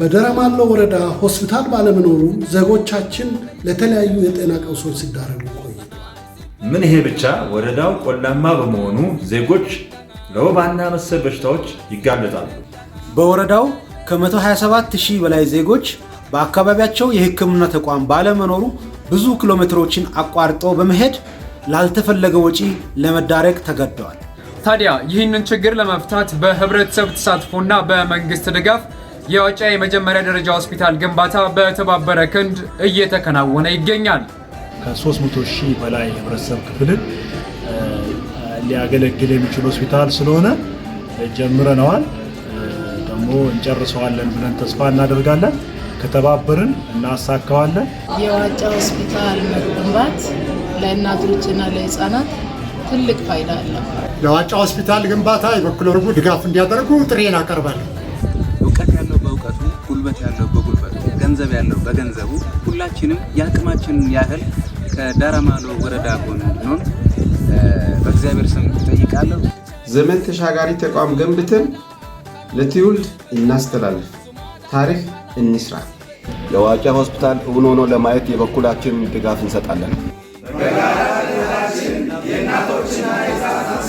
በደራማሎ ወረዳ ሆስፒታል ባለመኖሩ ዜጎቻችን ለተለያዩ የጤና ቀውሶች ሲዳረጉ ቆይተዋል። ምን ይሄ ብቻ ወረዳው ቆላማ በመሆኑ ዜጎች ለወባና መሰል በሽታዎች ይጋለጣሉ። በወረዳው ከ127,000 በላይ ዜጎች በአካባቢያቸው የሕክምና ተቋም ባለመኖሩ ብዙ ኪሎሜትሮችን አቋርጠው በመሄድ ላልተፈለገ ወጪ ለመዳረግ ተገደዋል። ታዲያ ይህንን ችግር ለመፍታት በህብረተሰብ ተሳትፎና በመንግስት ድጋፍ የዋጫ የመጀመሪያ ደረጃ ሆስፒታል ግንባታ በተባበረ ክንድ እየተከናወነ ይገኛል። ከ300,000 በላይ ህብረተሰብ ክፍልን ሊያገለግል የሚችል ሆስፒታል ስለሆነ ጀምረናል። ደግሞ እንጨርሰዋለን ብለን ተስፋ እናደርጋለን። ከተባበርን እናሳካዋለን። የዋጫ ሆስፒታል መገንባት ለእናቶችና ለህፃናት ትልቅ ፋይዳ አለው። ለዋጫ ሆስፒታል ግንባታ የበኩሉን ድጋፍ እንዲያደርጉ ጥሬን አቀርባለሁ። እውቀት ያለው በእውቀቱ፣ ጉልበት ያለው በጉልበቱ፣ ገንዘብ ያለው በገንዘቡ ሁላችንም የአቅማችንን ያህል ከደራማሎ ወረዳ ጎን እንድንሆን በእግዚአብሔር ስም እጠይቃለሁ። ዘመን ተሻጋሪ ተቋም ገንብተን ለትውልድ እናስተላልፍ፣ ታሪክ እንስራ። የዋጫ ሆስፒታል እውን ሆኖ ለማየት የበኩላችን ድጋፍ እንሰጣለን። የእናቶችና የህፃናት